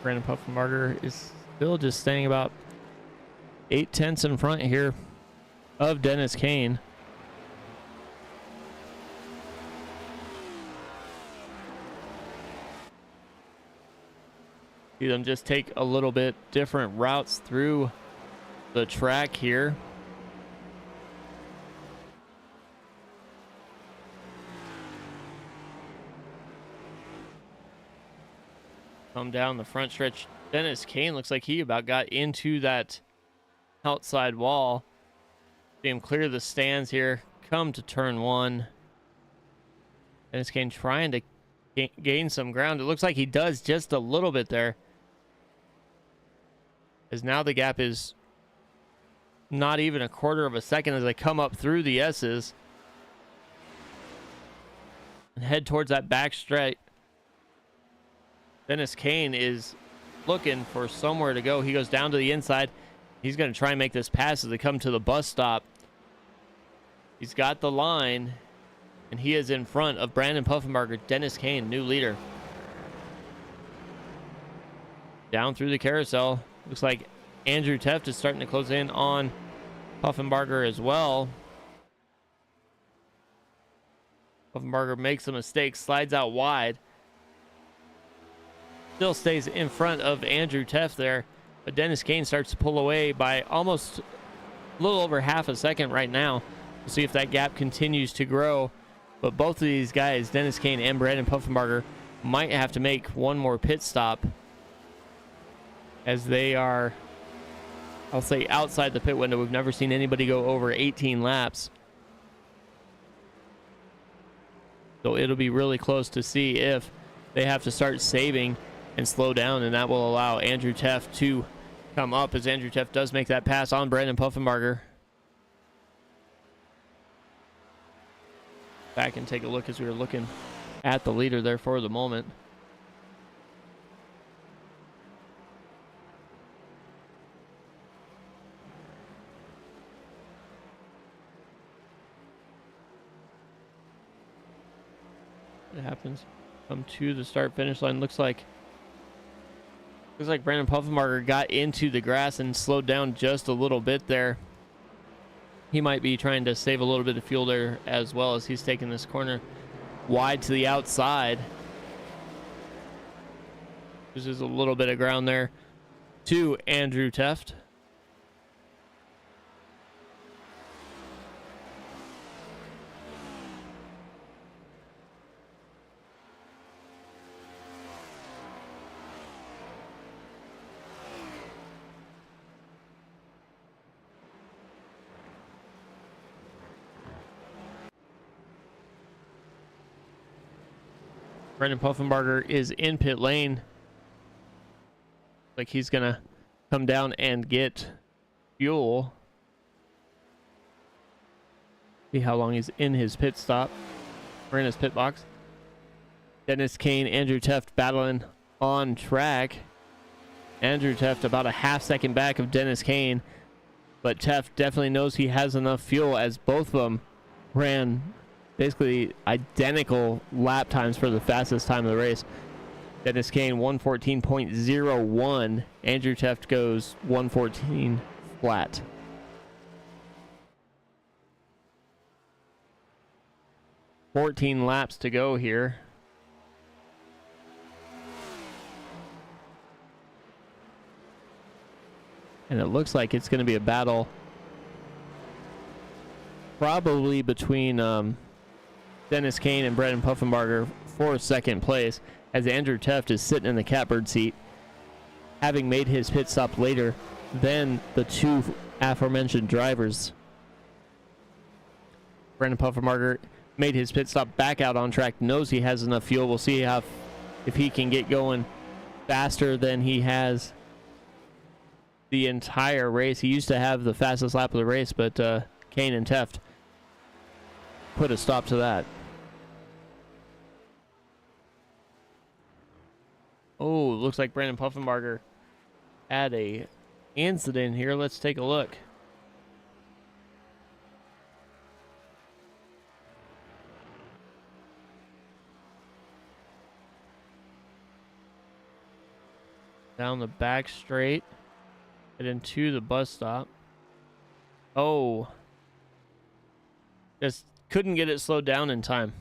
Brandon Puffenbarger is still just staying about 0.8 in front here of Dennis Kane. See them just take a little bit different routes through the track here. Come down the front stretch. Dennis Kane looks like he about got into that outside wall. See him clear the stands here. Come to turn one. Dennis Kane trying to gain some ground. It looks like he does just a little bit there. As now the gap is not even 1/4 of a second as they come up through the S's. And head towards that back stretch. Dennis Kane is looking for somewhere to go. He goes down to the inside. He's going to try and make this pass as they come to the bus stop. He's got the line, and he is in front of Brandon Puffenbarger. Dennis Kane, new leader. Down through the carousel. Looks like Andrew Teft is starting to close in on Puffenbarger as well. Puffenbarger makes a mistake, slides out wide. Still stays in front of Andrew Teft there, but Dennis Kane starts to pull away by almost a little over 1/2 second right now. We'll see if that gap continues to grow. But both of these guys, Dennis Kane and Brandon Puffenbarger, might have to make one more pit stop as they are, I'll say, outside the pit window. We've never seen anybody go over 18 laps. So it'll be really close to see if they have to start saving and slow down, and that will allow Andrew Teft to come up, as Andrew Teft does make that pass on Brandon Puffenbarger. Back and take a look as we were looking at the leader there for the moment. What happens? Come to the start finish line. Looks like Brandon Puffenbarger got into the grass and slowed down just a little bit there. He might be trying to save a little bit of fuel there as well, as he's taking this corner wide to the outside. Loses a little bit of ground there to Andrew Teft. Brandon Puffenbarger is in pit lane. Like he's gonna come down and get fuel. See how long he's in his pit stop, or in his pit box. Dennis Kane, Andrew Teft battling on track. Andrew Teft about a 1/2 second back of Dennis Kane, but Teft definitely knows he has enough fuel, as both of them ran basically identical lap times for the fastest time of the race. Dennis Kane 1:14.01. Andrew Teft goes 1:14 flat. $14 laps to go here. And it looks like it's going to be a battle probably between Dennis Kane and Brendan Puffenbarger for second place, as Andrew Teft is sitting in the catbird seat, having made his pit stop later than the two aforementioned drivers. Brendan Puffenbarger made his pit stop back out on track, knows he has enough fuel. We'll see if he can get going faster than he has the entire race. He used to have the fastest lap of the race, but Kane and Teft put a stop to that. Oh, looks like Brendan Puffenbarger had a incident here. Let's take a look. Down the back straight and into the bus stop. Oh, just couldn't get it slowed down in time.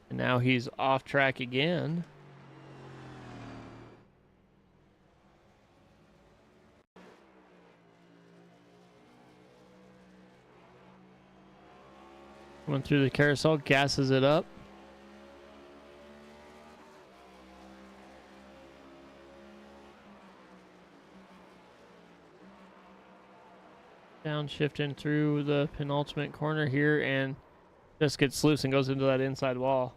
And now he's off track again. Went through the carousel, gasses it up. Downshifting through the penultimate corner here and just gets loose and goes into that inside wall.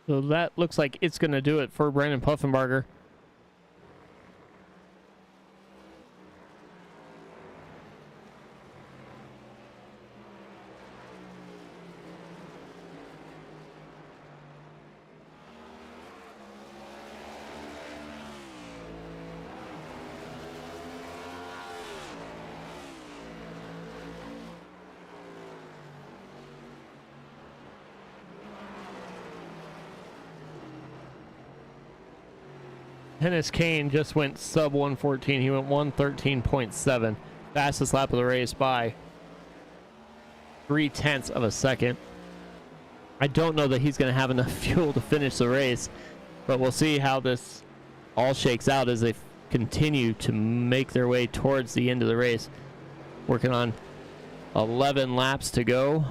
So that looks like it's going to do it for Brendan Puffenbarger. Dennis Kane just went sub 114. He went 113.7. Fastest lap of the race by 0.3 of a second. I don't know that he's going to have enough fuel to finish the race, but we'll see how this all shakes out as they continue to make their way towards the end of the race. Working on 11 laps to go.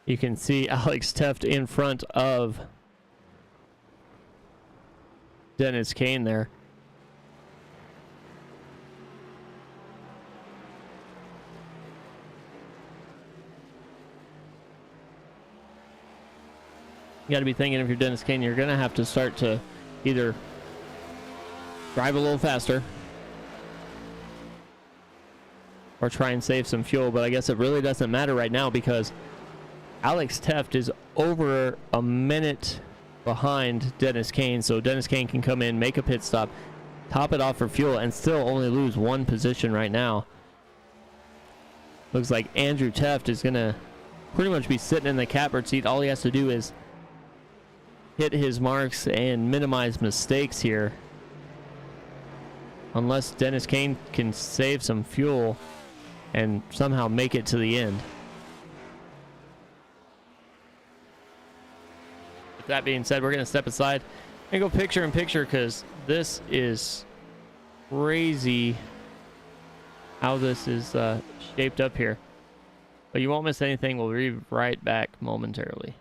You can see Alex Teft in front of Dennis Kane there. You got to be thinking, if you're Dennis Kane, you're going to have to start to either drive a little faster or try and save some fuel. But I guess it really doesn't matter right now because Alex Teft is over a minute behind Dennis Kane, so Dennis Kane can come in, make a pit stop, top it off for fuel, and still only lose one position right now. Looks like Andrew Teft is going to pretty much be sitting in the catbird seat. All he has to do is hit his marks and minimize mistakes here. Unless Dennis Kane can save some fuel and somehow make it to the end. That being said, we're going to step aside and go picture in picture because this is crazy how this is shaped up here. But you won't miss anything. We'll be right back momentarily.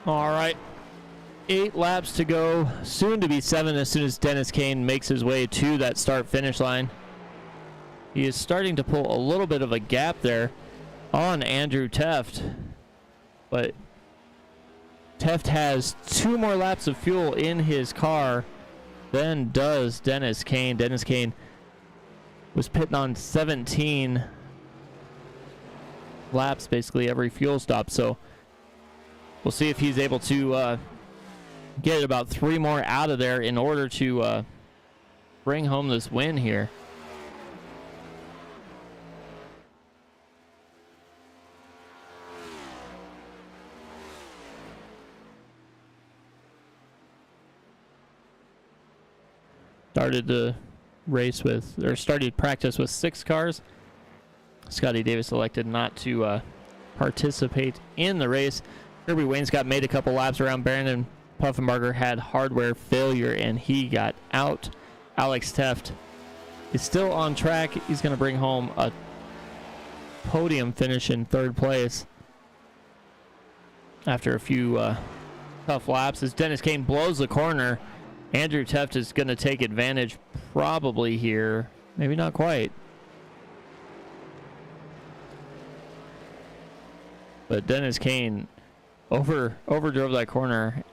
All right. 8 laps to go. Soon to be 7 as soon as Dennis Kane makes his way to that start-finish line. He is starting to pull a little bit of a gap there on Andrew Teft. But Teft has 2 more laps of fuel in his car than does Dennis Kane. Dennis Kane was pitting on 17 laps basically every fuel stop. So we'll see if he's able to get about 3 more out of there in order to bring home this win here. Started the race with, or started practice with 6 cars. Scotty Davis elected not to participate in the race. Kirby Wainscott made a couple laps around Brandon Puffenbarger, had hardware failure and he got out. Alex Teft is still on track. He's going to bring home a podium finish in 3rd place after a few tough laps. As Dennis Kane blows the corner, Andrew Teft is going to take advantage probably here. Maybe not quite. But Dennis Kane overdrove that corner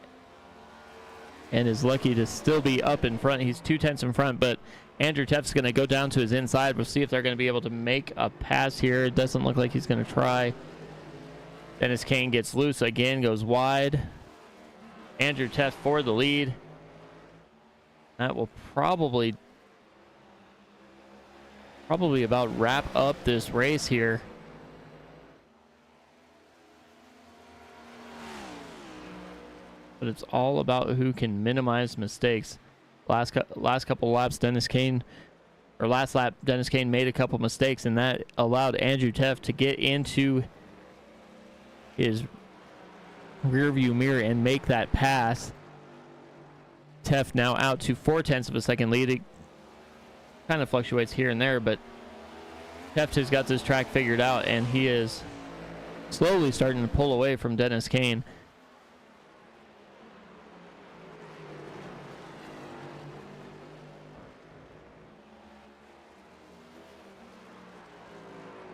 and is lucky to still be up in front. He's 2/10 in front, but Andrew Teft's going to go down to his inside. We'll see if they're going to be able to make a pass here. It doesn't look like he's going to try. Dennis Kane gets loose again, goes wide. Andrew Teft for the lead. That will probably about wrap up this race here. But it's all about who can minimize mistakes. Last couple laps, Dennis Kane made a couple mistakes, and that allowed Andrew Teft to get into his rearview mirror and make that pass. Teft now out to 0.4 of a second lead. It kind of fluctuates here and there, but Teft has got this track figured out, and he is slowly starting to pull away from Dennis Kane.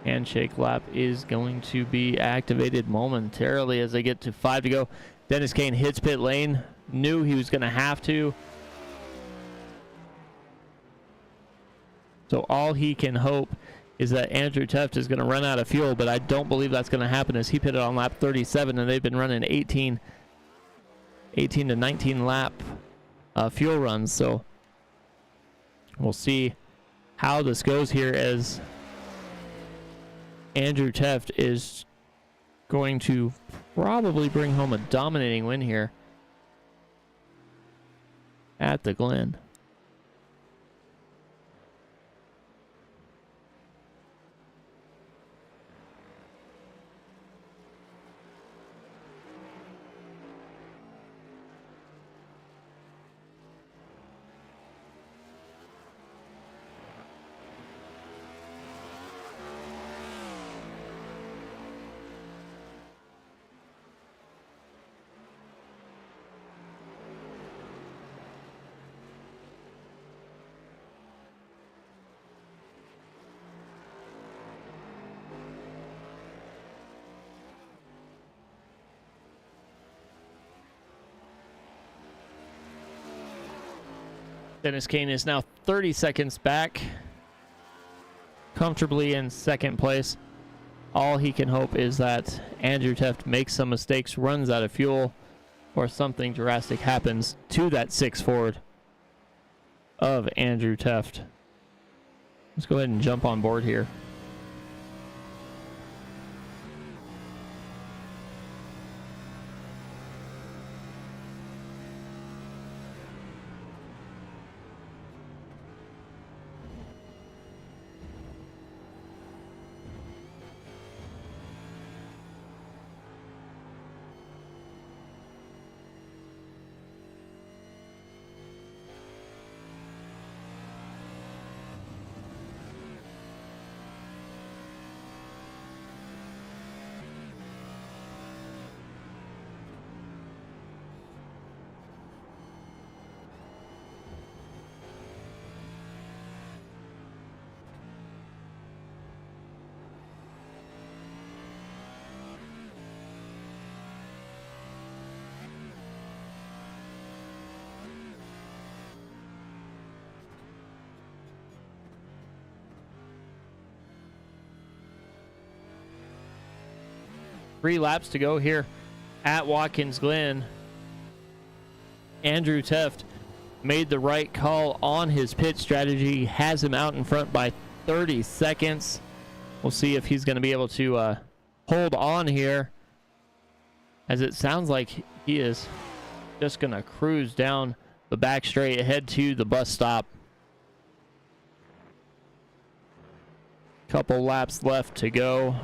Handshake lap is going to be activated momentarily as they get to 5 to go. Dennis Kane hits pit lane, knew he was going to have to. So all he can hope is that Andrew Teft is going to run out of fuel, but I don't believe that's going to happen as he pitted on lap 37, and they've been running 18 to 19 lap fuel runs. So we'll see how this goes here as Andrew Teft is going to probably bring home a dominating win here at the Glen. Dennis Kane is now 30 seconds back, comfortably in 2nd place. All he can hope is that Andrew Teft makes some mistakes, runs out of fuel, or something drastic happens to that 6 Ford of Andrew Teft. Let's go ahead and jump on board here. 3 laps to go here at Watkins Glen. Andrew Teft made the right call on his pit strategy, has him out in front by 30 seconds. We'll see if he's going to be able to hold on here, as it sounds like he is just going to cruise down the back straight, head to the bus stop. Couple laps left to go.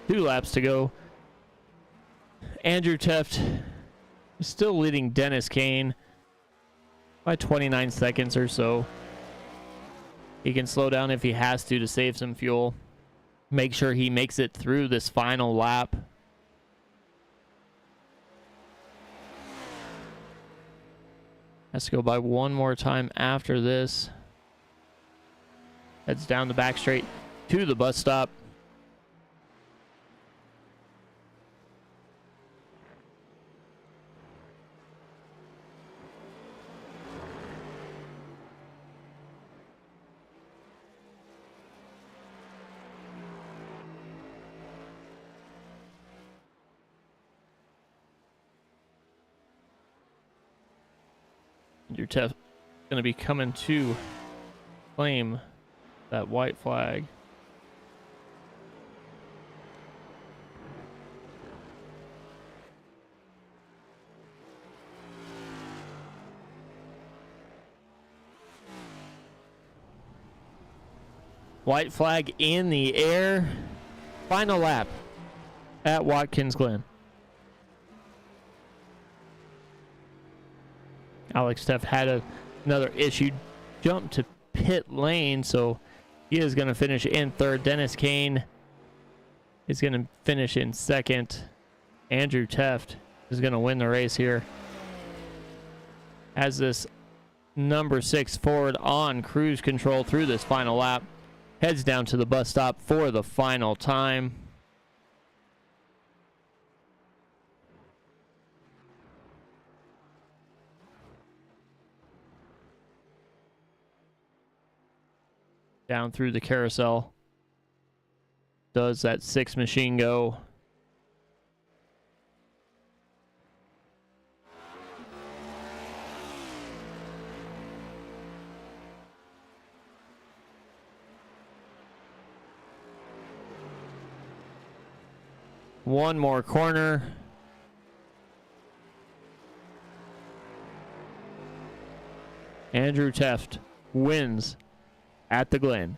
Two laps to go. Andrew Teft is still leading Dennis Kane by 29 seconds or so. He can slow down if he has to save some fuel. Make sure he makes it through this final lap. Has to go by one more time after this. Heads down the back straight to the bus stop. Your Tef going to be coming to claim that white flag. White flag in the air. Final lap at Watkins Glen. Alex Teff had another issue, jump to pit lane, so he is going to finish in third. Dennis Kane is going to finish in second. Andrew Teft is going to win the race here, as this number 6 Ford on cruise control through this final lap heads down to the bus stop for the final time. Down through the carousel does that 6 machine go. One more corner. Andrew Teft wins at the Glen.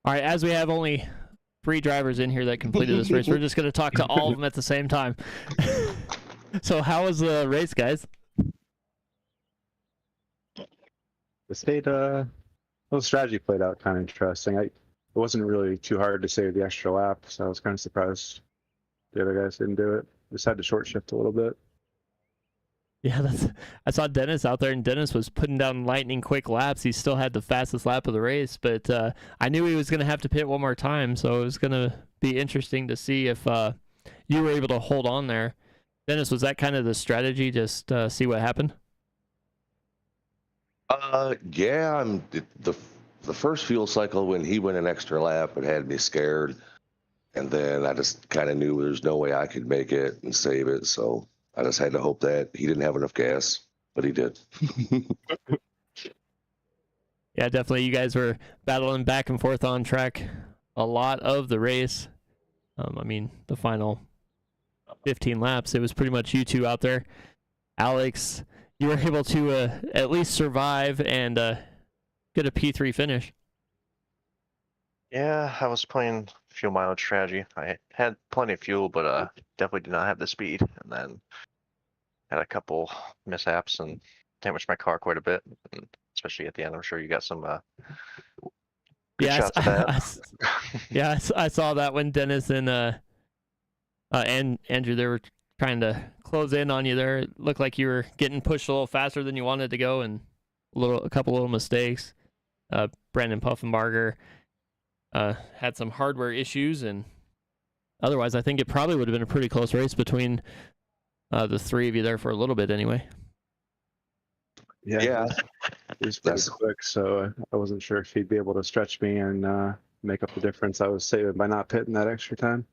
All right, as we have only 3 drivers in here that completed this race, we're just going to talk to all of them at the same time. So how was the race, guys? The strategy played out kind of interesting. It wasn't really too hard to save the extra lap, so I was kind of surprised the other guys didn't do it. Just had to short shift a little bit. Yeah, I saw Dennis out there, and Dennis was putting down lightning quick laps. He still had the fastest lap of the race, but I knew he was going to have to pit one more time, so it was going to be interesting to see if you were able to hold on there. Dennis, was that kind of the strategy, just see what happened? Yeah, the first fuel cycle when he went an extra lap, it had me scared, and then I just kind of knew there's no way I could make it and save it, so I just had to hope that he didn't have enough gas, but he did. Yeah, definitely. You guys were battling back and forth on track a lot of the race. I mean, the final 15 laps, it was pretty much you two out there. Alex, you were able to at least survive and get a P3 finish. Yeah, I was playing fuel mileage strategy. I had plenty of fuel, but definitely did not have the speed. And then had a couple mishaps and damaged my car quite a bit, and especially at the end. I'm sure you got some good shots of that. I saw that when Dennis and Andrew, they were trying to close in on you there. It looked like you were getting pushed a little faster than you wanted to go, and a couple little mistakes. Brandon Puffenbarger had some hardware issues, and otherwise I think it probably would have been a pretty close race between the three of you there for a little bit anyway. Yeah. It was pretty quick, so I wasn't sure if he'd be able to stretch me and make up the difference I was saving by not pitting that extra time.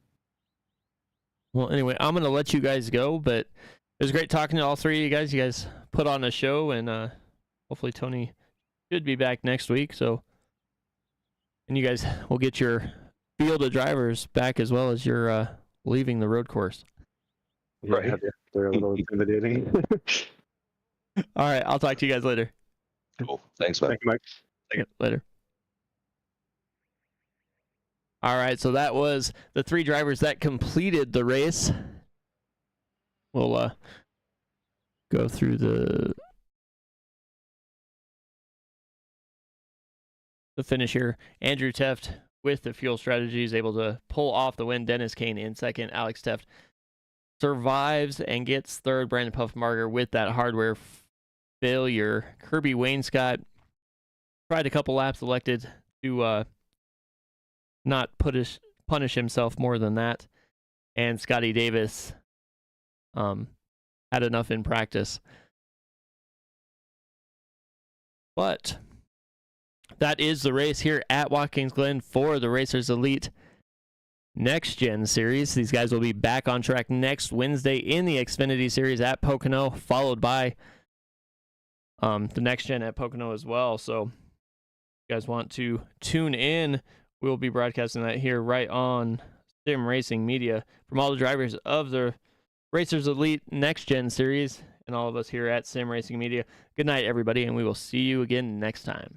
Well, anyway, I'm going to let you guys go, but it was great talking to all three of you guys. You guys put on a show, and hopefully Tony should be back next week. So, and you guys will get your field of drivers back as well as you're leaving the road course. Right. Yeah, they're a little intimidating. All right, I'll talk to you guys later. Cool. Thanks, man. Thank you, Mike. Okay, later. All right, so that was the three drivers that completed the race. We'll go through the finish here. Andrew Teft with the fuel strategy is able to pull off the win. Dennis Kane in second. Alex Teft survives and gets third. Brandon Puffenbarger with that hardware failure. Kirby Wainscott tried a couple laps, elected to not punish himself more than that. And Scotty Davis had enough in practice. But that is the race here at Watkins Glen for the Racers Elite Next-Gen Series. These guys will be back on track next Wednesday in the Xfinity Series at Pocono, followed by the Next-Gen at Pocono as well. So if you guys want to tune in, we'll be broadcasting that here right on Sim Racing Media. From all the drivers of the Racers Elite Next-Gen Series and all of us here at Sim Racing Media, good night, everybody, and we will see you again next time.